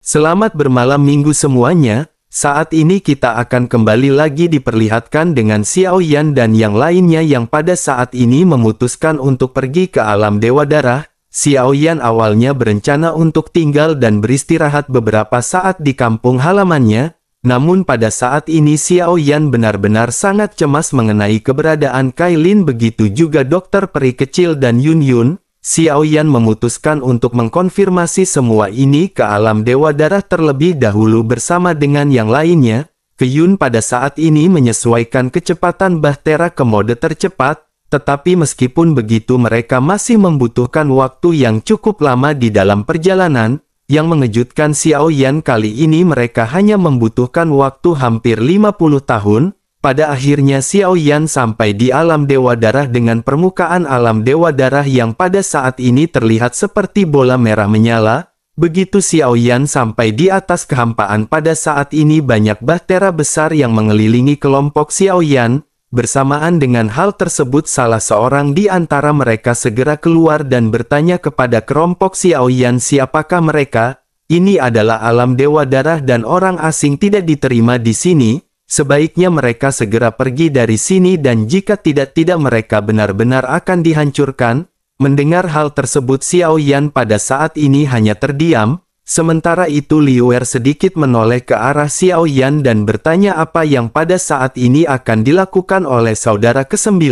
Selamat bermalam minggu semuanya. Saat ini kita akan kembali lagi diperlihatkan dengan Xiao Yan dan yang lainnya yang pada saat ini memutuskan untuk pergi ke alam Dewa Darah. Xiao Yan awalnya berencana untuk tinggal dan beristirahat beberapa saat di kampung halamannya. Namun pada saat ini Xiao Yan benar-benar sangat cemas mengenai keberadaan Kailin, begitu juga dokter peri kecil dan Yun Yun. Xiao Yan memutuskan untuk mengkonfirmasi semua ini ke alam Dewa Darah terlebih dahulu bersama dengan yang lainnya. Yun pada saat ini menyesuaikan kecepatan bahtera ke mode tercepat, tetapi meskipun begitu mereka masih membutuhkan waktu yang cukup lama di dalam perjalanan. Yang mengejutkan Xiao Yan kali ini mereka hanya membutuhkan waktu hampir 50 tahun. Pada akhirnya Xiao Yan sampai di alam Dewa Darah dengan permukaan alam Dewa Darah yang pada saat ini terlihat seperti bola merah menyala. Begitu Xiao Yan sampai di atas kehampaan, pada saat ini banyak bahtera besar yang mengelilingi kelompok Xiao Yan. Bersamaan dengan hal tersebut salah seorang di antara mereka segera keluar dan bertanya kepada kelompok Xiao Yan siapakah mereka. Ini adalah alam Dewa Darah dan orang asing tidak diterima di sini. Sebaiknya mereka segera pergi dari sini dan jika tidak mereka benar-benar akan dihancurkan. Mendengar hal tersebut Xiao Yan pada saat ini hanya terdiam. Sementara itu Liu Er sedikit menoleh ke arah Xiao Yan dan bertanya apa yang pada saat ini akan dilakukan oleh saudara ke-9.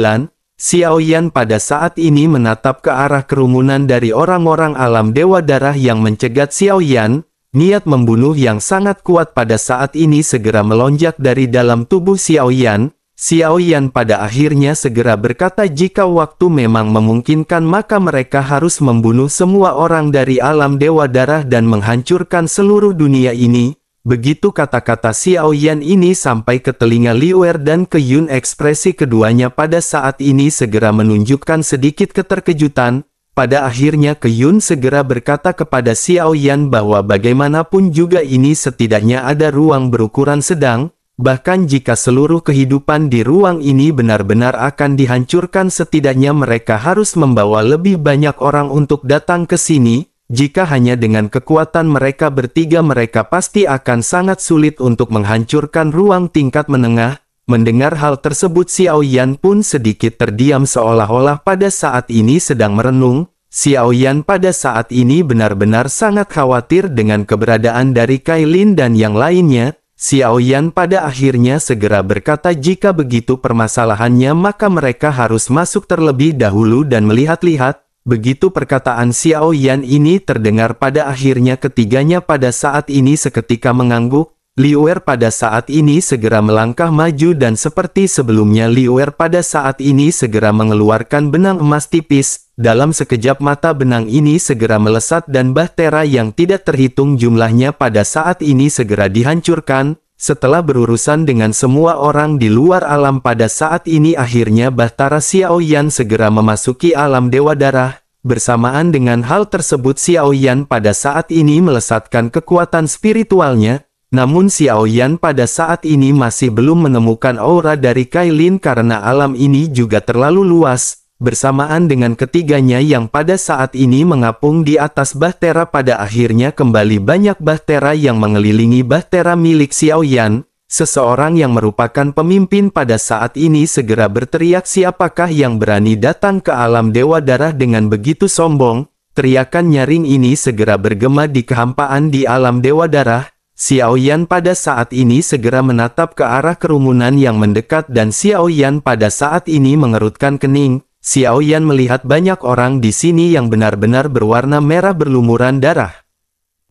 Xiao Yan pada saat ini menatap ke arah kerumunan dari orang-orang alam Dewa Darah yang mencegat Xiao Yan. Niat membunuh yang sangat kuat pada saat ini segera melonjak dari dalam tubuh Xiao Yan. Xiao Yan pada akhirnya segera berkata jika waktu memang memungkinkan maka mereka harus membunuh semua orang dari alam Dewa Darah dan menghancurkan seluruh dunia ini. Begitu kata-kata Xiao Yan ini sampai ke telinga Liu Er dan ke Yun, ekspresi keduanya pada saat ini segera menunjukkan sedikit keterkejutan. Pada akhirnya Yun segera berkata kepada Xiao Yan bahwa bagaimanapun juga ini setidaknya ada ruang berukuran sedang, bahkan jika seluruh kehidupan di ruang ini benar-benar akan dihancurkan setidaknya mereka harus membawa lebih banyak orang untuk datang ke sini. Jika hanya dengan kekuatan mereka bertiga mereka pasti akan sangat sulit untuk menghancurkan ruang tingkat menengah. Mendengar hal tersebut Xiao Yan pun sedikit terdiam seolah-olah pada saat ini sedang merenung. Xiao Yan pada saat ini benar-benar sangat khawatir dengan keberadaan dari Kailin dan yang lainnya. Xiao Yan pada akhirnya segera berkata jika begitu permasalahannya maka mereka harus masuk terlebih dahulu dan melihat-lihat. Begitu perkataan Xiao Yan ini terdengar pada akhirnya ketiganya pada saat ini seketika mengangguk. Liu Er pada saat ini segera melangkah maju dan seperti sebelumnya Liu Er pada saat ini segera mengeluarkan benang emas tipis. Dalam sekejap mata benang ini segera melesat dan bahtera yang tidak terhitung jumlahnya pada saat ini segera dihancurkan. Setelah berurusan dengan semua orang di luar alam pada saat ini akhirnya bahtera Xiao Yan segera memasuki alam Dewa Darah. Bersamaan dengan hal tersebut Xiao Yan pada saat ini melesatkan kekuatan spiritualnya. Namun Xiao Yan pada saat ini masih belum menemukan aura dari Kailin karena alam ini juga terlalu luas. Bersamaan dengan ketiganya yang pada saat ini mengapung di atas bahtera pada akhirnya kembali banyak bahtera yang mengelilingi bahtera milik Xiao Yan. Seseorang yang merupakan pemimpin pada saat ini segera berteriak siapakah yang berani datang ke alam Dewa Darah dengan begitu sombong. Teriakan nyaring ini segera bergema di kehampaan di alam Dewa Darah. Xiao Yan pada saat ini segera menatap ke arah kerumunan yang mendekat dan Xiao Yan pada saat ini mengerutkan kening. Xiao Yan melihat banyak orang di sini yang benar-benar berwarna merah berlumuran darah.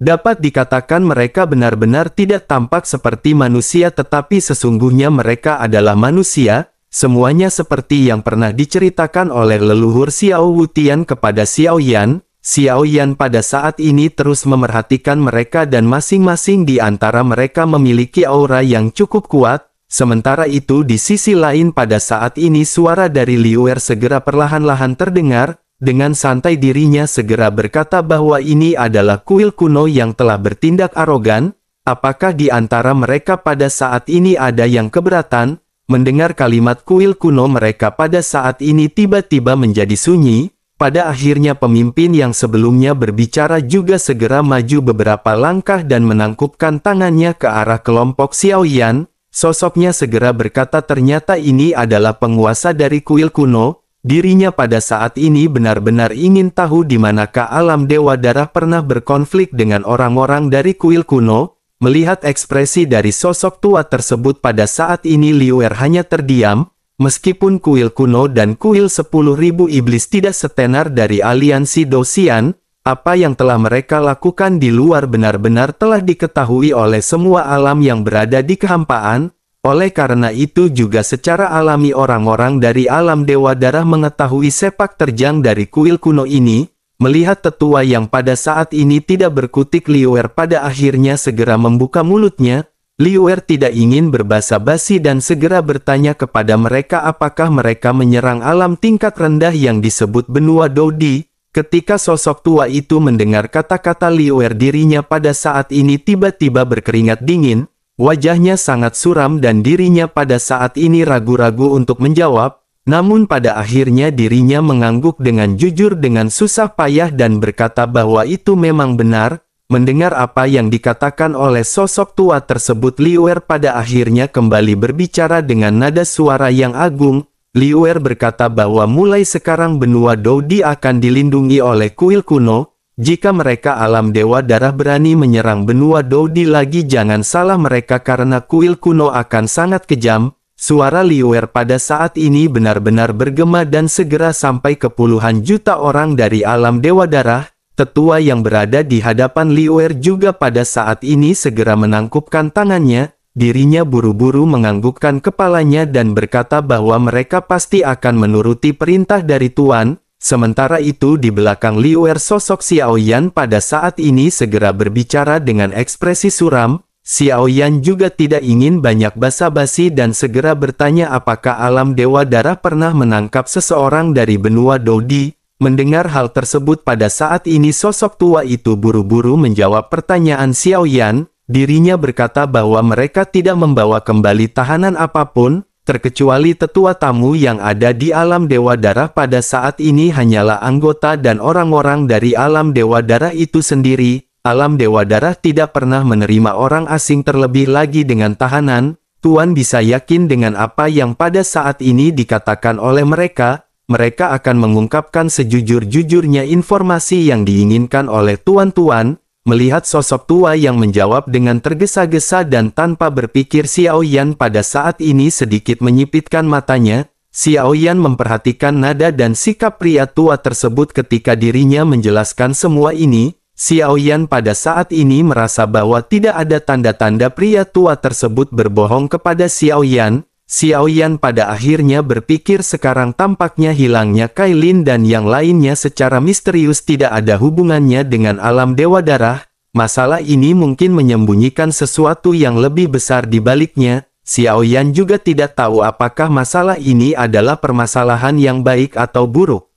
Dapat dikatakan mereka benar-benar tidak tampak seperti manusia tetapi sesungguhnya mereka adalah manusia. Semuanya seperti yang pernah diceritakan oleh leluhur Xiao Wutian kepada Xiao Yan. Xiao Yan pada saat ini terus memerhatikan mereka dan masing-masing di antara mereka memiliki aura yang cukup kuat. Sementara itu di sisi lain pada saat ini suara dari Liu Er segera perlahan-lahan terdengar. Dengan santai dirinya segera berkata bahwa ini adalah kuil kuno yang telah bertindak arogan. Apakah di antara mereka pada saat ini ada yang keberatan? Mendengar kalimat kuil kuno mereka pada saat ini tiba-tiba menjadi sunyi. Pada akhirnya pemimpin yang sebelumnya berbicara juga segera maju beberapa langkah dan menangkupkan tangannya ke arah kelompok Xiaoyan. Sosoknya segera berkata ternyata ini adalah penguasa dari kuil kuno. Dirinya pada saat ini benar-benar ingin tahu di manakah alam Dewa Darah pernah berkonflik dengan orang-orang dari kuil kuno. Melihat ekspresi dari sosok tua tersebut pada saat ini Liu Er hanya terdiam. Meskipun kuil kuno dan kuil 10.000 iblis tidak setenar dari aliansi Dosian, apa yang telah mereka lakukan di luar benar-benar telah diketahui oleh semua alam yang berada di kehampaan. Oleh karena itu juga secara alami orang-orang dari alam Dewa Darah mengetahui sepak terjang dari kuil kuno ini. Melihat tetua yang pada saat ini tidak berkutik Liu Er pada akhirnya segera membuka mulutnya. Liu Er tidak ingin berbasa-basi dan segera bertanya kepada mereka apakah mereka menyerang alam tingkat rendah yang disebut benua Dodi. Ketika sosok tua itu mendengar kata-kata Liu Er dirinya pada saat ini tiba-tiba berkeringat dingin. Wajahnya sangat suram dan dirinya pada saat ini ragu-ragu untuk menjawab, namun pada akhirnya dirinya mengangguk dengan jujur dengan susah payah dan berkata bahwa itu memang benar. Mendengar apa yang dikatakan oleh sosok tua tersebut Liu Er pada akhirnya kembali berbicara dengan nada suara yang agung. Liu Er berkata bahwa mulai sekarang benua Dodi akan dilindungi oleh kuil kuno. Jika mereka alam Dewa Darah berani menyerang benua Dodi lagi jangan salah mereka karena kuil kuno akan sangat kejam. Suara Liu Er pada saat ini benar-benar bergema dan segera sampai ke puluhan juta orang dari alam Dewa Darah. Tetua yang berada di hadapan Liu Er juga pada saat ini segera menangkupkan tangannya. Dirinya buru-buru menganggukkan kepalanya dan berkata bahwa mereka pasti akan menuruti perintah dari Tuan. Sementara itu di belakang Liu Er sosok Xiaoyan pada saat ini segera berbicara dengan ekspresi suram. Xiaoyan juga tidak ingin banyak basa-basi dan segera bertanya apakah alam Dewa Darah pernah menangkap seseorang dari benua Dodi. Mendengar hal tersebut pada saat ini sosok tua itu buru-buru menjawab pertanyaan Xiaoyan. Dirinya berkata bahwa mereka tidak membawa kembali tahanan apapun. Terkecuali tetua tamu yang ada di alam Dewa Darah pada saat ini hanyalah anggota dan orang-orang dari alam Dewa Darah itu sendiri. Alam Dewa Darah tidak pernah menerima orang asing terlebih lagi dengan tahanan. Tuan bisa yakin dengan apa yang pada saat ini dikatakan oleh mereka. Mereka akan mengungkapkan sejujur-jujurnya informasi yang diinginkan oleh tuan-tuan. Melihat sosok tua yang menjawab dengan tergesa-gesa dan tanpa berpikir Xiaoyan pada saat ini sedikit menyipitkan matanya. Xiaoyan memperhatikan nada dan sikap pria tua tersebut ketika dirinya menjelaskan semua ini. Xiaoyan pada saat ini merasa bahwa tidak ada tanda-tanda pria tua tersebut berbohong kepada Xiaoyan. Xiaoyan pada akhirnya berpikir sekarang tampaknya hilangnya Kailin dan yang lainnya secara misterius tidak ada hubungannya dengan alam Dewa Darah. Masalah ini mungkin menyembunyikan sesuatu yang lebih besar di baliknya. Xiaoyan juga tidak tahu apakah masalah ini adalah permasalahan yang baik atau buruk.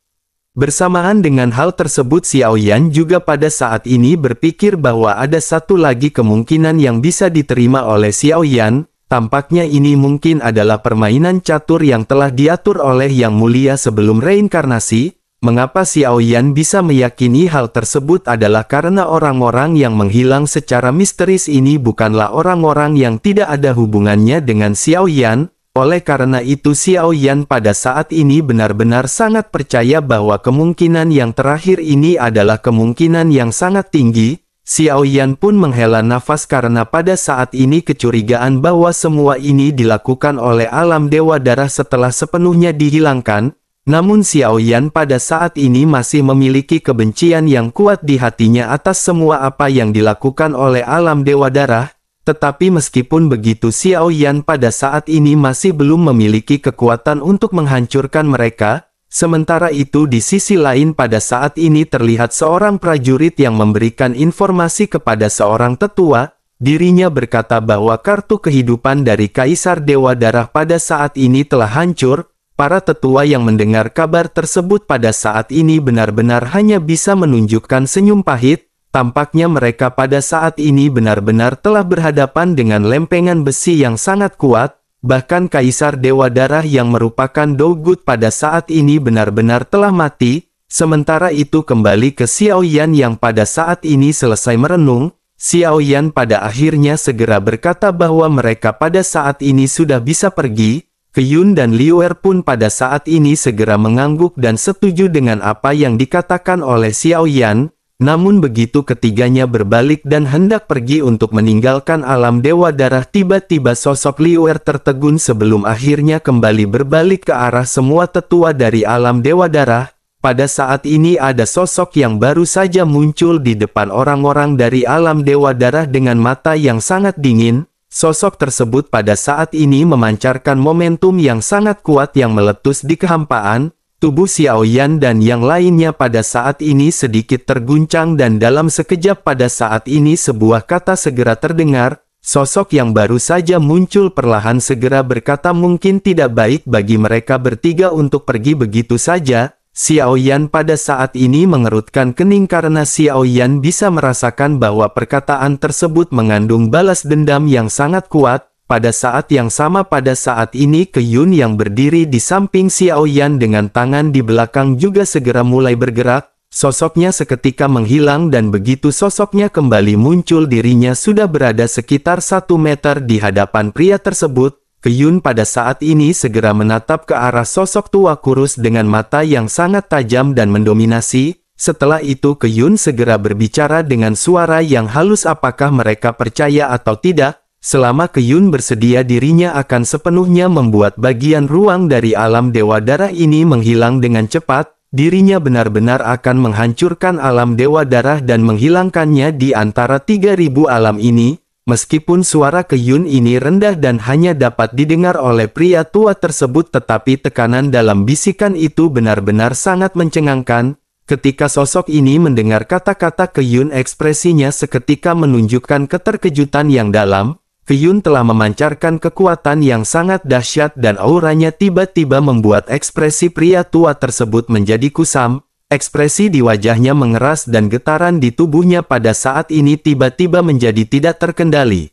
Bersamaan dengan hal tersebut Xiaoyan juga pada saat ini berpikir bahwa ada satu lagi kemungkinan yang bisa diterima oleh Xiaoyan. Tampaknya ini mungkin adalah permainan catur yang telah diatur oleh Yang Mulia sebelum reinkarnasi. Mengapa Xiaoyan bisa meyakini hal tersebut adalah karena orang-orang yang menghilang secara misteris ini bukanlah orang-orang yang tidak ada hubungannya dengan Xiaoyan. Oleh karena itu Xiaoyan pada saat ini benar-benar sangat percaya bahwa kemungkinan yang terakhir ini adalah kemungkinan yang sangat tinggi. Xiaoyan pun menghela nafas karena pada saat ini kecurigaan bahwa semua ini dilakukan oleh alam Dewa Darah setelah sepenuhnya dihilangkan. Namun Xiaoyan pada saat ini masih memiliki kebencian yang kuat di hatinya atas semua apa yang dilakukan oleh alam Dewa Darah. Tetapi meskipun begitu Xiaoyan pada saat ini masih belum memiliki kekuatan untuk menghancurkan mereka. Sementara itu di sisi lain pada saat ini terlihat seorang prajurit yang memberikan informasi kepada seorang tetua. Dirinya berkata bahwa kartu kehidupan dari Kaisar Dewa Darah pada saat ini telah hancur. Para tetua yang mendengar kabar tersebut pada saat ini benar-benar hanya bisa menunjukkan senyum pahit. Tampaknya mereka pada saat ini benar-benar telah berhadapan dengan lempengan besi yang sangat kuat. Bahkan Kaisar Dewa Darah yang merupakan Dogut pada saat ini benar-benar telah mati. Sementara itu kembali ke Xiao Yan yang pada saat ini selesai merenung, Xiao Yan pada akhirnya segera berkata bahwa mereka pada saat ini sudah bisa pergi. Qiyun dan Liu Er pun pada saat ini segera mengangguk dan setuju dengan apa yang dikatakan oleh Xiao Yan. Namun begitu ketiganya berbalik dan hendak pergi untuk meninggalkan alam Dewa Darah, tiba-tiba sosok Liu Er tertegun sebelum akhirnya kembali berbalik ke arah semua tetua dari alam Dewa Darah. Pada saat ini ada sosok yang baru saja muncul di depan orang-orang dari alam Dewa Darah dengan mata yang sangat dingin. Sosok tersebut pada saat ini memancarkan momentum yang sangat kuat yang meletus di kehampaan. Tubuh Xiao Yan dan yang lainnya pada saat ini sedikit terguncang dan dalam sekejap pada saat ini sebuah kata segera terdengar. Sosok yang baru saja muncul perlahan segera berkata mungkin tidak baik bagi mereka bertiga untuk pergi begitu saja. Xiao Yan pada saat ini mengerutkan kening karena Xiao Yan bisa merasakan bahwa perkataan tersebut mengandung balas dendam yang sangat kuat. Pada saat yang sama pada saat ini Qiyun yang berdiri di samping Xiao Yan dengan tangan di belakang juga segera mulai bergerak. Sosoknya seketika menghilang dan begitu sosoknya kembali muncul dirinya sudah berada sekitar 1 meter di hadapan pria tersebut. Qiyun pada saat ini segera menatap ke arah sosok tua kurus dengan mata yang sangat tajam dan mendominasi. Setelah itu Qiyun segera berbicara dengan suara yang halus, apakah mereka percaya atau tidak? Selama Qiyun bersedia dirinya akan sepenuhnya membuat bagian ruang dari alam Dewa Darah ini menghilang dengan cepat. Dirinya benar-benar akan menghancurkan alam Dewa Darah dan menghilangkannya di antara 3000 alam ini. Meskipun suara Qiyun ini rendah dan hanya dapat didengar oleh pria tua tersebut, tetapi tekanan dalam bisikan itu benar-benar sangat mencengangkan. Ketika sosok ini mendengar kata-kata Qiyun, ekspresinya seketika menunjukkan keterkejutan yang dalam. Qiyun telah memancarkan kekuatan yang sangat dahsyat dan auranya tiba-tiba membuat ekspresi pria tua tersebut menjadi kusam. Ekspresi di wajahnya mengeras dan getaran di tubuhnya pada saat ini tiba-tiba menjadi tidak terkendali.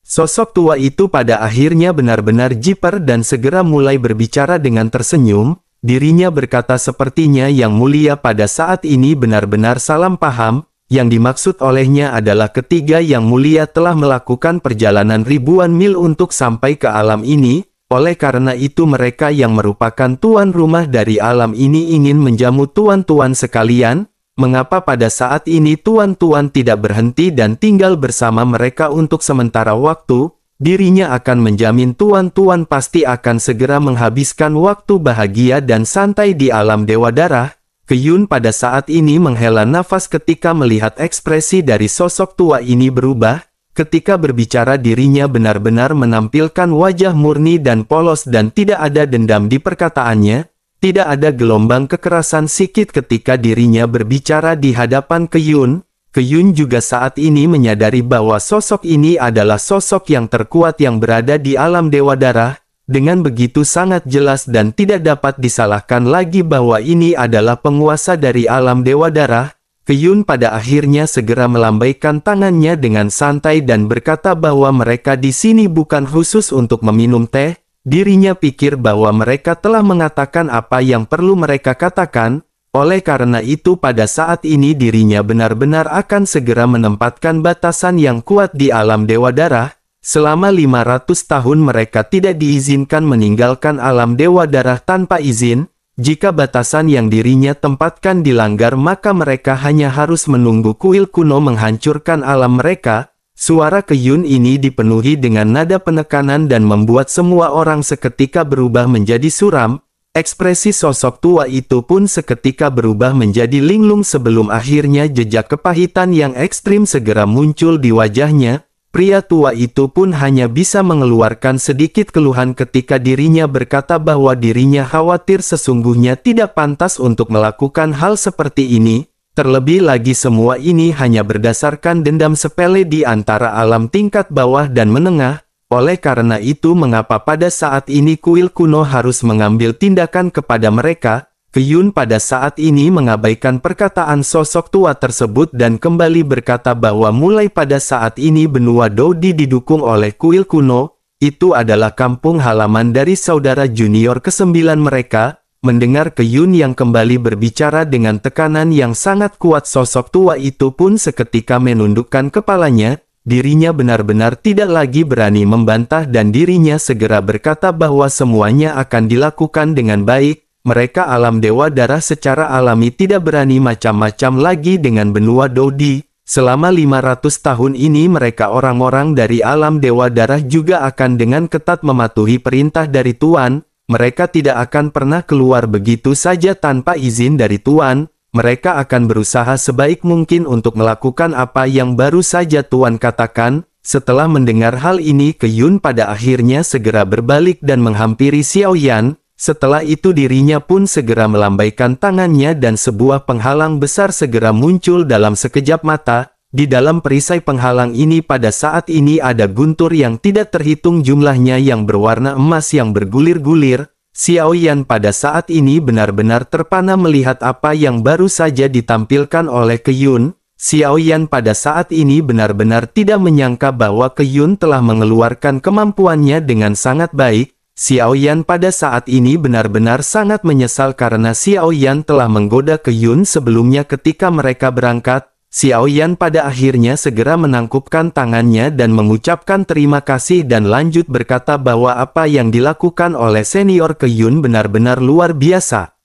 Sosok tua itu pada akhirnya benar-benar jiper dan segera mulai berbicara dengan tersenyum. Dirinya berkata sepertinya Yang Mulia pada saat ini benar-benar salah paham. Yang dimaksud olehnya adalah ketiga Yang Mulia telah melakukan perjalanan ribuan mil untuk sampai ke alam ini. Oleh karena itu mereka yang merupakan tuan rumah dari alam ini ingin menjamu tuan-tuan sekalian. Mengapa pada saat ini tuan-tuan tidak berhenti dan tinggal bersama mereka untuk sementara waktu? Dirinya akan menjamin tuan-tuan pasti akan segera menghabiskan waktu bahagia dan santai di alam Dewa Darah. Qiyun pada saat ini menghela nafas ketika melihat ekspresi dari sosok tua ini berubah. Ketika berbicara dirinya benar-benar menampilkan wajah murni dan polos dan tidak ada dendam di perkataannya. Tidak ada gelombang kekerasan sikit ketika dirinya berbicara di hadapan Qiyun. Qiyun juga saat ini menyadari bahwa sosok ini adalah sosok yang terkuat yang berada di alam Dewa Darah. Dengan begitu sangat jelas dan tidak dapat disalahkan lagi bahwa ini adalah penguasa dari alam Dewa Darah. Qiyun pada akhirnya segera melambaikan tangannya dengan santai dan berkata bahwa mereka di sini bukan khusus untuk meminum teh. Dirinya pikir bahwa mereka telah mengatakan apa yang perlu mereka katakan. Oleh karena itu pada saat ini dirinya benar-benar akan segera menempatkan batasan yang kuat di alam Dewa Darah. Selama 500 tahun mereka tidak diizinkan meninggalkan alam Dewa Darah tanpa izin. Jika batasan yang dirinya tempatkan dilanggar maka mereka hanya harus menunggu kuil kuno menghancurkan alam mereka. Suara Qiyun ini dipenuhi dengan nada penekanan dan membuat semua orang seketika berubah menjadi suram. Ekspresi sosok tua itu pun seketika berubah menjadi linglung sebelum akhirnya jejak kepahitan yang ekstrim segera muncul di wajahnya. Pria tua itu pun hanya bisa mengeluarkan sedikit keluhan ketika dirinya berkata bahwa dirinya khawatir sesungguhnya tidak pantas untuk melakukan hal seperti ini. Terlebih lagi semua ini hanya berdasarkan dendam sepele di antara alam tingkat bawah dan menengah. Oleh karena itu mengapa pada saat ini kuil kuno harus mengambil tindakan kepada mereka? Qiyun pada saat ini mengabaikan perkataan sosok tua tersebut dan kembali berkata bahwa mulai pada saat ini benua Dodi didukung oleh kuil kuno. Itu adalah kampung halaman dari saudara junior ke-9 mereka. mendengar Keyun yang kembali berbicara dengan tekanan yang sangat kuat, sosok tua itu pun seketika menundukkan kepalanya. Dirinya benar-benar tidak lagi berani membantah dan dirinya segera berkata bahwa semuanya akan dilakukan dengan baik. Mereka alam Dewa Darah secara alami tidak berani macam-macam lagi dengan benua Dodi. Selama 500 tahun ini mereka orang-orang dari alam Dewa Darah juga akan dengan ketat mematuhi perintah dari Tuan. Mereka tidak akan pernah keluar begitu saja tanpa izin dari Tuan. Mereka akan berusaha sebaik mungkin untuk melakukan apa yang baru saja Tuan katakan. Setelah mendengar hal ini, Keyun pada akhirnya segera berbalik dan menghampiri Xiao Yan. Setelah itu dirinya pun segera melambaikan tangannya dan sebuah penghalang besar segera muncul dalam sekejap mata. Di dalam perisai penghalang ini pada saat ini ada guntur yang tidak terhitung jumlahnya yang berwarna emas yang bergulir-gulir. Xiao Yan pada saat ini benar-benar terpana melihat apa yang baru saja ditampilkan oleh Keyun. Xiao Yan pada saat ini benar-benar tidak menyangka bahwa Keyun telah mengeluarkan kemampuannya dengan sangat baik. Xiao Yan pada saat ini benar-benar sangat menyesal karena Xiao Yan telah menggoda Keyun sebelumnya ketika mereka berangkat. Xiao Yan pada akhirnya segera menangkupkan tangannya dan mengucapkan terima kasih dan lanjut berkata bahwa apa yang dilakukan oleh senior Keyun benar-benar luar biasa.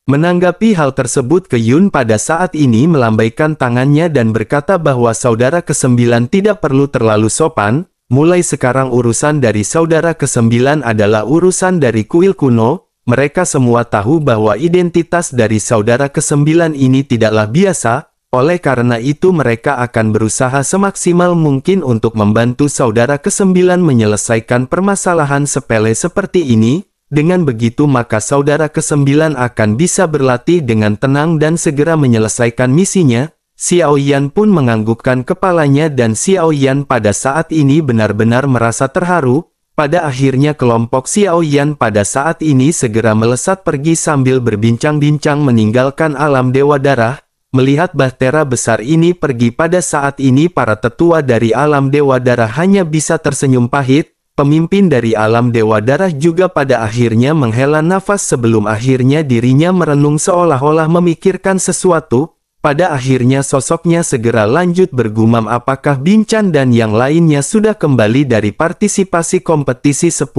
Menanggapi hal tersebut, Keyun pada saat ini melambaikan tangannya dan berkata bahwa saudara ke-9 tidak perlu terlalu sopan. Mulai sekarang urusan dari saudara ke-9 adalah urusan dari kuil kuno. Mereka semua tahu bahwa identitas dari saudara ke-9 ini tidaklah biasa. Oleh karena itu mereka akan berusaha semaksimal mungkin untuk membantu saudara ke-9 menyelesaikan permasalahan sepele seperti ini. Dengan begitu maka saudara ke-9 akan bisa berlatih dengan tenang dan segera menyelesaikan misinya. Xiao Yan pun menganggukkan kepalanya dan Xiao Yan pada saat ini benar-benar merasa terharu. Pada akhirnya kelompok Xiao Yan pada saat ini segera melesat pergi sambil berbincang-bincang meninggalkan alam Dewa Darah. Melihat bahtera besar ini pergi pada saat ini para tetua dari alam Dewa Darah hanya bisa tersenyum pahit. Pemimpin dari alam Dewa Darah juga pada akhirnya menghela nafas sebelum akhirnya dirinya merenung seolah-olah memikirkan sesuatu. Pada akhirnya sosoknya segera lanjut bergumam apakah Bincang dan yang lainnya sudah kembali dari partisipasi kompetisi 10.000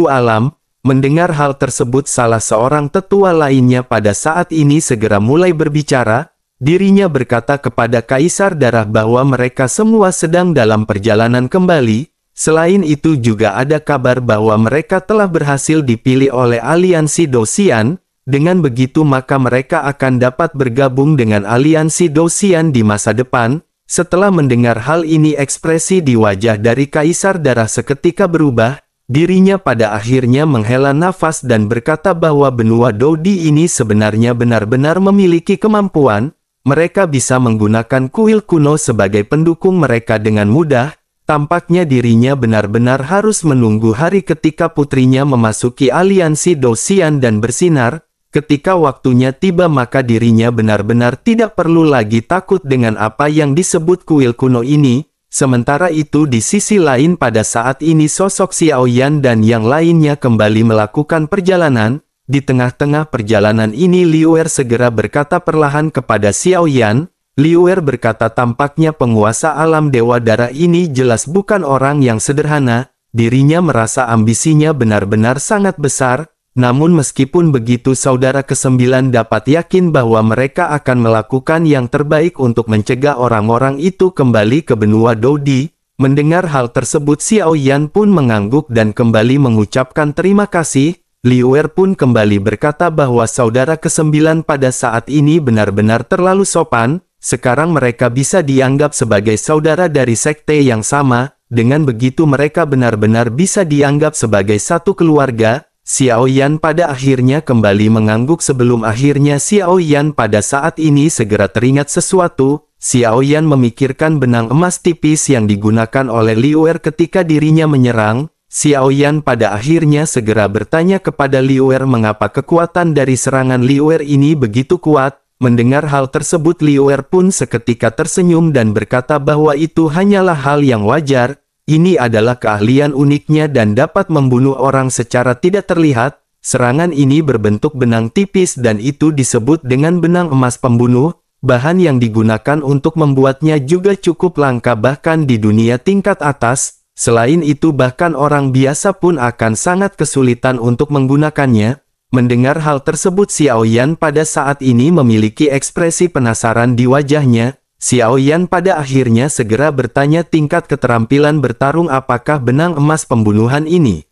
alam. Mendengar hal tersebut salah seorang tetua lainnya pada saat ini segera mulai berbicara. Dirinya berkata kepada Kaisar Darah bahwa mereka semua sedang dalam perjalanan kembali. Selain itu juga ada kabar bahwa mereka telah berhasil dipilih oleh aliansi Dosian. Dengan begitu maka mereka akan dapat bergabung dengan aliansi Dosian di masa depan. Setelah mendengar hal ini ekspresi di wajah dari Kaisar Darah seketika berubah. Dirinya pada akhirnya menghela nafas dan berkata bahwa benua Dodi ini sebenarnya benar-benar memiliki kemampuan. Mereka bisa menggunakan kuil kuno sebagai pendukung mereka dengan mudah. Tampaknya dirinya benar-benar harus menunggu hari ketika putrinya memasuki aliansi Dosian dan bersinar. Ketika waktunya tiba maka dirinya benar-benar tidak perlu lagi takut dengan apa yang disebut kuil kuno ini. Sementara itu di sisi lain pada saat ini sosok Xiao Yan dan yang lainnya kembali melakukan perjalanan. Di tengah-tengah perjalanan ini Liu Er segera berkata perlahan kepada Xiao Yan. Liu Er berkata tampaknya penguasa alam Dewa Darah ini jelas bukan orang yang sederhana. Dirinya merasa ambisinya benar-benar sangat besar. Namun meskipun begitu saudara ke-9 dapat yakin bahwa mereka akan melakukan yang terbaik untuk mencegah orang-orang itu kembali ke benua Dodi. Mendengar hal tersebut Xiao Yan pun mengangguk dan kembali mengucapkan terima kasih. Liu Er pun kembali berkata bahwa saudara ke-9 pada saat ini benar-benar terlalu sopan. Sekarang mereka bisa dianggap sebagai saudara dari sekte yang sama. Dengan begitu mereka benar-benar bisa dianggap sebagai satu keluarga. Xiao Yan pada akhirnya kembali mengangguk sebelum akhirnya Xiao Yan pada saat ini segera teringat sesuatu. Xiao Yan memikirkan benang emas tipis yang digunakan oleh Liu Er ketika dirinya menyerang. Xiao Yan pada akhirnya segera bertanya kepada Liu Er mengapa kekuatan dari serangan Liu Er ini begitu kuat. Mendengar hal tersebut Liu Er pun seketika tersenyum dan berkata bahwa itu hanyalah hal yang wajar. Ini adalah keahlian uniknya dan dapat membunuh orang secara tidak terlihat. Serangan ini berbentuk benang tipis dan itu disebut dengan benang emas pembunuh. Bahan yang digunakan untuk membuatnya juga cukup langka bahkan di dunia tingkat atas. Selain itu bahkan orang biasa pun akan sangat kesulitan untuk menggunakannya. Mendengar hal tersebut Xiao Yan pada saat ini memiliki ekspresi penasaran di wajahnya. Xiao Yan pada akhirnya segera bertanya tingkat keterampilan bertarung apakah benang emas pembunuhan ini.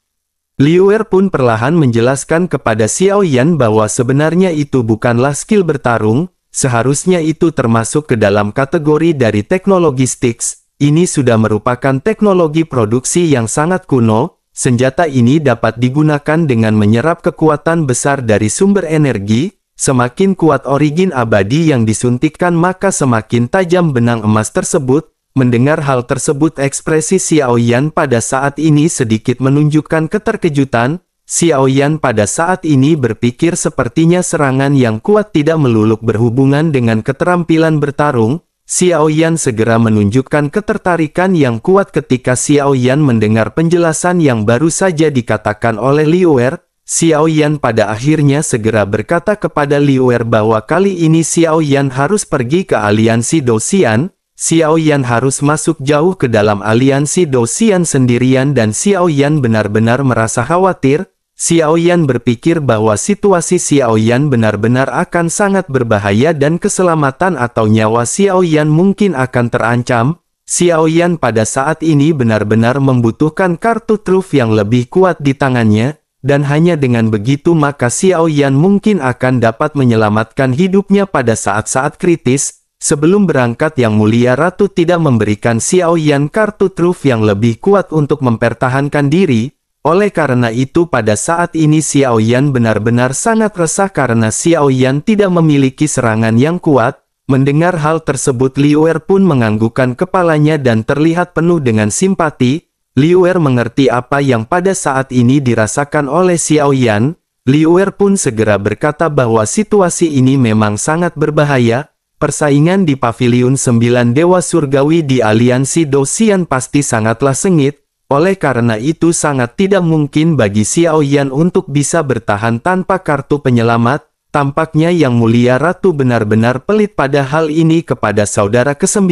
Liu Er pun perlahan menjelaskan kepada Xiao Yan bahwa sebenarnya itu bukanlah skill bertarung, seharusnya itu termasuk ke dalam kategori dari teknologi Styx. Ini sudah merupakan teknologi produksi yang sangat kuno. Senjata ini dapat digunakan dengan menyerap kekuatan besar dari sumber energi. Semakin kuat origin abadi yang disuntikkan maka semakin tajam benang emas tersebut. Mendengar hal tersebut ekspresi Xiao Yan pada saat ini sedikit menunjukkan keterkejutan. Xiao Yan pada saat ini berpikir sepertinya serangan yang kuat tidak melulu berhubungan dengan keterampilan bertarung. Xiao Yan segera menunjukkan ketertarikan yang kuat ketika Xiao Yan mendengar penjelasan yang baru saja dikatakan oleh Liu Er. Xiao Yan pada akhirnya segera berkata kepada Liu Er bahwa kali ini Xiao Yan harus pergi ke aliansi Dou-Xian. Xiao Yan harus masuk jauh ke dalam aliansi Dou-Xian sendirian dan Xiao Yan benar-benar merasa khawatir. Xiao Yan berpikir bahwa situasi Xiao Yan benar-benar akan sangat berbahaya dan keselamatan atau nyawa Xiao Yan mungkin akan terancam. Xiao Yan pada saat ini benar-benar membutuhkan kartu truf yang lebih kuat di tangannya, dan hanya dengan begitu maka Xiao Yan mungkin akan dapat menyelamatkan hidupnya pada saat-saat kritis. Sebelum berangkat Yang Mulia Ratu tidak memberikan Xiao Yan kartu truf yang lebih kuat untuk mempertahankan diri. Oleh karena itu pada saat ini Xiao Yan benar-benar sangat resah karena Xiao Yan tidak memiliki serangan yang kuat. Mendengar hal tersebut Liu Er pun menganggukkan kepalanya dan terlihat penuh dengan simpati. Liu Er mengerti apa yang pada saat ini dirasakan oleh Xiao Yan. Liu Er pun segera berkata bahwa situasi ini memang sangat berbahaya. Persaingan di Paviliun 9 Dewa Surgawi di aliansi Dou-Xian pasti sangatlah sengit. Oleh karena itu sangat tidak mungkin bagi Xiao Yan untuk bisa bertahan tanpa kartu penyelamat. Tampaknya Yang Mulia Ratu benar-benar pelit pada hal ini kepada saudara ke-9.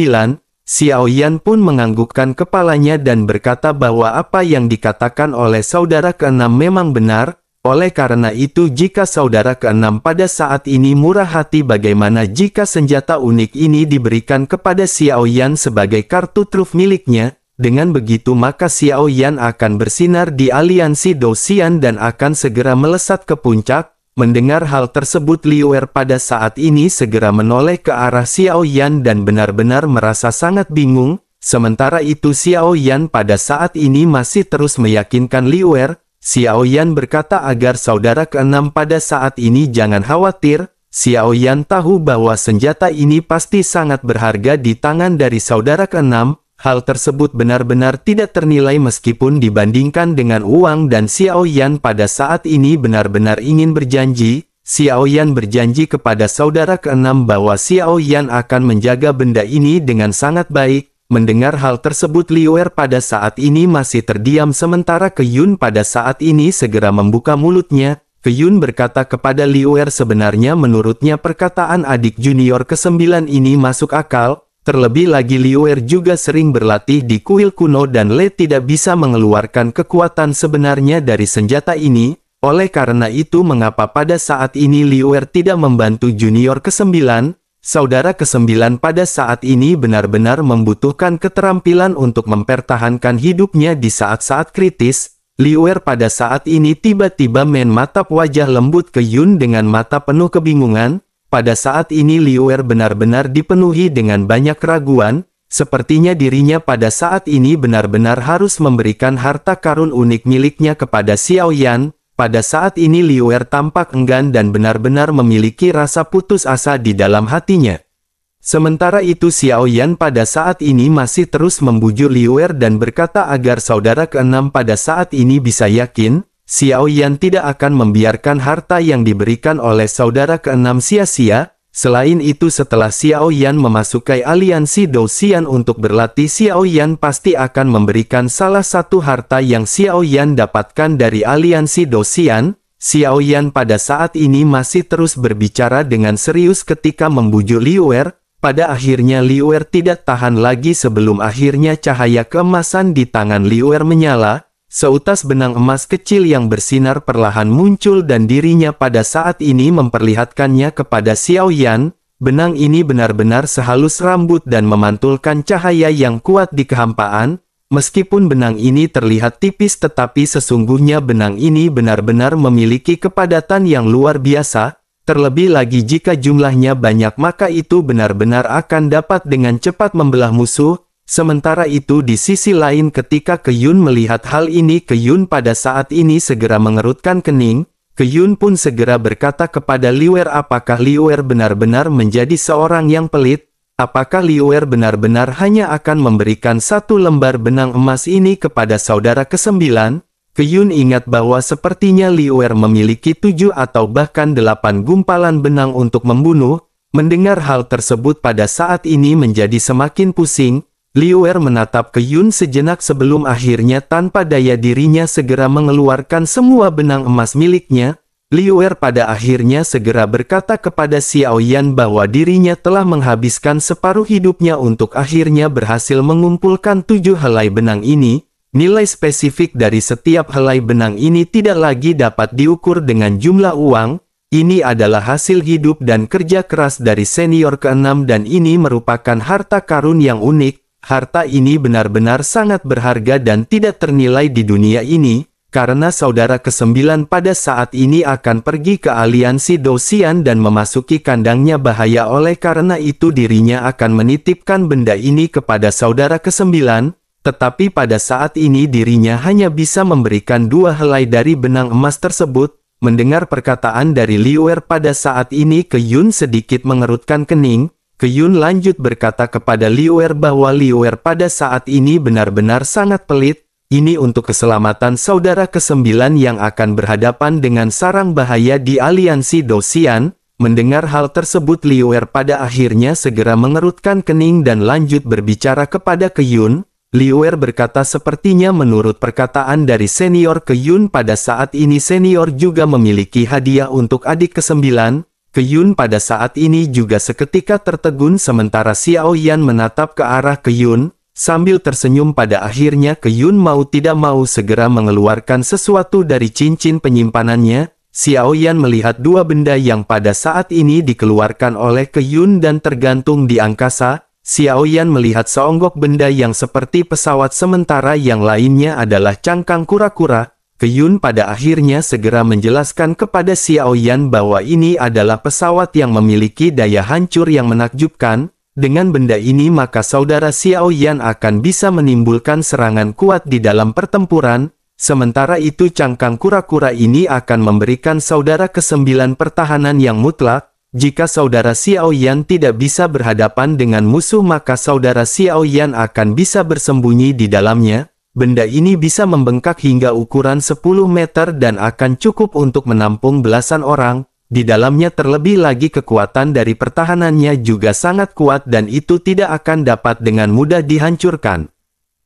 Xiao Yan pun menganggukkan kepalanya dan berkata bahwa apa yang dikatakan oleh saudara ke-6 memang benar. Oleh karena itu jika saudara ke-6 pada saat ini murah hati bagaimana jika senjata unik ini diberikan kepada Xiao Yan sebagai kartu truf miliknya. Dengan begitu maka Xiao Yan akan bersinar di aliansi Dou-Xian dan akan segera melesat ke puncak. Mendengar hal tersebut Liu Er pada saat ini segera menoleh ke arah Xiao Yan dan benar-benar merasa sangat bingung. Sementara itu Xiao Yan pada saat ini masih terus meyakinkan Liu Er. Xiao Yan berkata agar saudara ke-6 pada saat ini jangan khawatir. Xiao Yan tahu bahwa senjata ini pasti sangat berharga di tangan dari saudara ke-6. Hal tersebut benar-benar tidak ternilai meskipun dibandingkan dengan uang dan Xiao Yan pada saat ini benar-benar ingin berjanji. Xiao Yan berjanji kepada saudara ke-6 bahwa Xiao Yan akan menjaga benda ini dengan sangat baik. Mendengar hal tersebut Liu Er pada saat ini masih terdiam sementara Keyun pada saat ini segera membuka mulutnya. Keyun berkata kepada Liu Er sebenarnya menurutnya perkataan adik junior ke-9 ini masuk akal. Terlebih lagi Liu Er juga sering berlatih di kuil kuno dan Le tidak bisa mengeluarkan kekuatan sebenarnya dari senjata ini. Oleh karena itu mengapa pada saat ini Liu Er tidak membantu junior ke-9? Saudara ke-9 pada saat ini benar-benar membutuhkan keterampilan untuk mempertahankan hidupnya di saat-saat kritis. Liu Er pada saat ini tiba-tiba menatap wajah lembut Keyun dengan mata penuh kebingungan. Pada saat ini Liu Er benar-benar dipenuhi dengan banyak keraguan, sepertinya dirinya pada saat ini benar-benar harus memberikan harta karun unik miliknya kepada Xiao Yan. Pada saat ini Liu Er tampak enggan dan benar-benar memiliki rasa putus asa di dalam hatinya. Sementara itu Xiao Yan pada saat ini masih terus membujuk Liu Er dan berkata agar saudara ke-6 pada saat ini bisa yakin, Xiao Yan tidak akan membiarkan harta yang diberikan oleh saudara ke-6 sia-sia. Selain itu setelah Xiao Yan memasuki aliansi Dou-Xian untuk berlatih Xiao Yan pasti akan memberikan salah satu harta yang Xiao Yan dapatkan dari aliansi Dou-Xian. Xiao Yan pada saat ini masih terus berbicara dengan serius ketika membujuk Liu Er. Pada akhirnya Liu Er tidak tahan lagi sebelum akhirnya cahaya keemasan di tangan Liu Er menyala. Seutas benang emas kecil yang bersinar perlahan muncul dan dirinya pada saat ini memperlihatkannya kepada Xiao Yan. Benang ini benar-benar sehalus rambut dan memantulkan cahaya yang kuat di kehampaan. Meskipun benang ini terlihat tipis tetapi sesungguhnya benang ini benar-benar memiliki kepadatan yang luar biasa. Terlebih lagi jika jumlahnya banyak maka itu benar-benar akan dapat dengan cepat membelah musuh. Sementara itu di sisi lain ketika Keyun melihat hal ini Keyun pada saat ini segera mengerutkan kening. Keyun pun segera berkata kepada Liu Er apakah Liu Er benar-benar menjadi seorang yang pelit? Apakah Liu Er benar-benar hanya akan memberikan satu lembar benang emas ini kepada saudara ke-9? Keyun ingat bahwa sepertinya Liu Er memiliki 7 atau bahkan 8 gumpalan benang untuk membunuh. Mendengar hal tersebut pada saat ini menjadi semakin pusing. Liu Er menatap Keyun sejenak sebelum akhirnya tanpa daya dirinya segera mengeluarkan semua benang emas miliknya. Liu Er pada akhirnya segera berkata kepada Xiao Yan bahwa dirinya telah menghabiskan separuh hidupnya untuk akhirnya berhasil mengumpulkan 7 helai benang ini. Nilai spesifik dari setiap helai benang ini tidak lagi dapat diukur dengan jumlah uang. Ini adalah hasil hidup dan kerja keras dari senior ke-6 dan ini merupakan harta karun yang unik. Harta ini benar-benar sangat berharga dan tidak ternilai di dunia ini. Karena saudara ke-9 pada saat ini akan pergi ke aliansi Dosian dan memasuki kandangnya bahaya oleh karena itu dirinya akan menitipkan benda ini kepada saudara ke-9, tetapi pada saat ini dirinya hanya bisa memberikan 2 helai dari benang emas tersebut. Mendengar perkataan dari Liu Er pada saat ini Keyun sedikit mengerutkan kening. Keyun lanjut berkata kepada Liu Er bahwa Liu Er pada saat ini benar-benar sangat pelit. Ini untuk keselamatan saudara ke-9 yang akan berhadapan dengan sarang bahaya di aliansi Dosian. Mendengar hal tersebut Liu Er pada akhirnya segera mengerutkan kening dan lanjut berbicara kepada Keyun. Liu Er berkata sepertinya menurut perkataan dari senior Keyun pada saat ini senior juga memiliki hadiah untuk adik ke-9. Keyun pada saat ini juga seketika tertegun sementara Xiao Yan menatap ke arah Keyun. Sambil tersenyum pada akhirnya Keyun mau tidak mau segera mengeluarkan sesuatu dari cincin penyimpanannya. Xiao Yan melihat 2 benda yang pada saat ini dikeluarkan oleh Keyun dan tergantung di angkasa. Xiao Yan melihat seonggok benda yang seperti pesawat sementara yang lainnya adalah cangkang kura-kura. Keyun pada akhirnya segera menjelaskan kepada Xiao Yan bahwa ini adalah pesawat yang memiliki daya hancur yang menakjubkan. Dengan benda ini maka saudara Xiao Yan akan bisa menimbulkan serangan kuat di dalam pertempuran. Sementara itu cangkang kura-kura ini akan memberikan saudara ke-9 pertahanan yang mutlak. Jika saudara Xiao Yan tidak bisa berhadapan dengan musuh maka saudara Xiao Yan akan bisa bersembunyi di dalamnya. Benda ini bisa membengkak hingga ukuran 10 meter dan akan cukup untuk menampung belasan orang. Di dalamnya terlebih lagi kekuatan dari pertahanannya juga sangat kuat dan itu tidak akan dapat dengan mudah dihancurkan.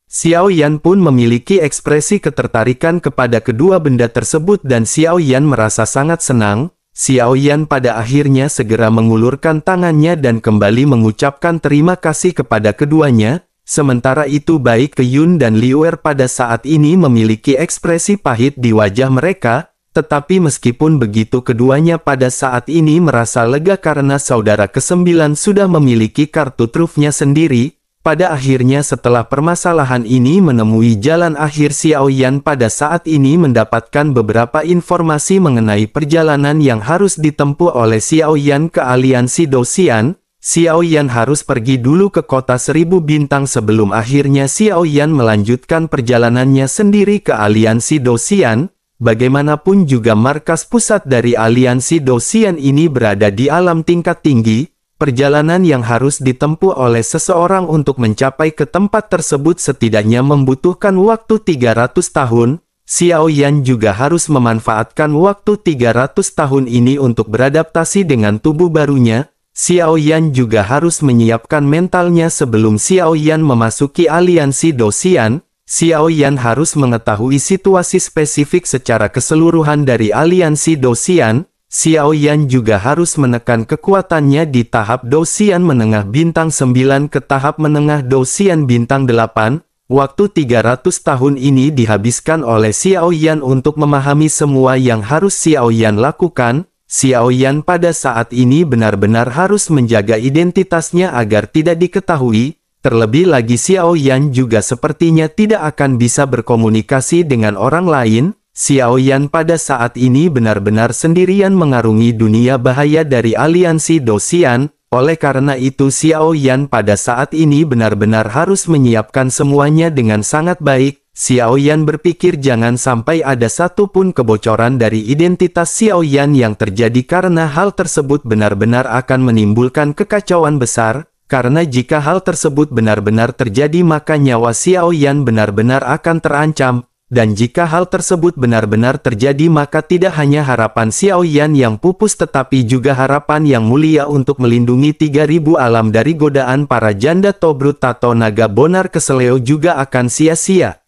Xiao Yan pun memiliki ekspresi ketertarikan kepada kedua benda tersebut dan Xiao Yan merasa sangat senang. Xiao Yan pada akhirnya segera mengulurkan tangannya dan kembali mengucapkan terima kasih kepada keduanya. Sementara itu baik Keyun dan Liu Er pada saat ini memiliki ekspresi pahit di wajah mereka. Tetapi meskipun begitu keduanya pada saat ini merasa lega karena saudara ke-9 sudah memiliki kartu trufnya sendiri. Pada akhirnya setelah permasalahan ini menemui jalan akhir Xiao Yan pada saat ini mendapatkan beberapa informasi mengenai perjalanan yang harus ditempuh oleh Xiao Yan ke aliansi Dosian. Xiao Yan harus pergi dulu ke kota 1000 bintang sebelum akhirnya Xiao Yan melanjutkan perjalanannya sendiri ke aliansi Dosian. Bagaimanapun juga markas pusat dari aliansi Dosian ini berada di alam tingkat tinggi. Perjalanan yang harus ditempuh oleh seseorang untuk mencapai ke tempat tersebut setidaknya membutuhkan waktu 300 tahun. Xiao Yan juga harus memanfaatkan waktu 300 tahun ini untuk beradaptasi dengan tubuh barunya. Xiao Yan juga harus menyiapkan mentalnya sebelum Xiao Yan memasuki aliansi Dosian. Xiao Yan harus mengetahui situasi spesifik secara keseluruhan dari aliansi Dou-Xian. Xiao Yan juga harus menekan kekuatannya di tahap Dou-Xian menengah bintang 9 ke tahap menengah Dou-Xian bintang 8. Waktu 300 tahun ini dihabiskan oleh Xiao Yan untuk memahami semua yang harus Xiao Yan lakukan. Xiao Yan pada saat ini benar-benar harus menjaga identitasnya agar tidak diketahui. Terlebih lagi Xiao Yan juga sepertinya tidak akan bisa berkomunikasi dengan orang lain. Xiao Yan pada saat ini benar-benar sendirian mengarungi dunia bahaya dari aliansi Dou-Xian. Oleh karena itu Xiao Yan pada saat ini benar-benar harus menyiapkan semuanya dengan sangat baik. Xiao Yan berpikir jangan sampai ada satupun kebocoran dari identitas Xiao Yan yang terjadi karena hal tersebut benar-benar akan menimbulkan kekacauan besar. Karena jika hal tersebut benar-benar terjadi maka nyawa Xiao Yan benar-benar akan terancam. Dan jika hal tersebut benar-benar terjadi maka tidak hanya harapan Xiao Yan yang pupus tetapi juga harapan yang mulia untuk melindungi 3000 alam dari godaan para janda Tobrut Tato Naga Bonar Keseleo juga akan sia-sia.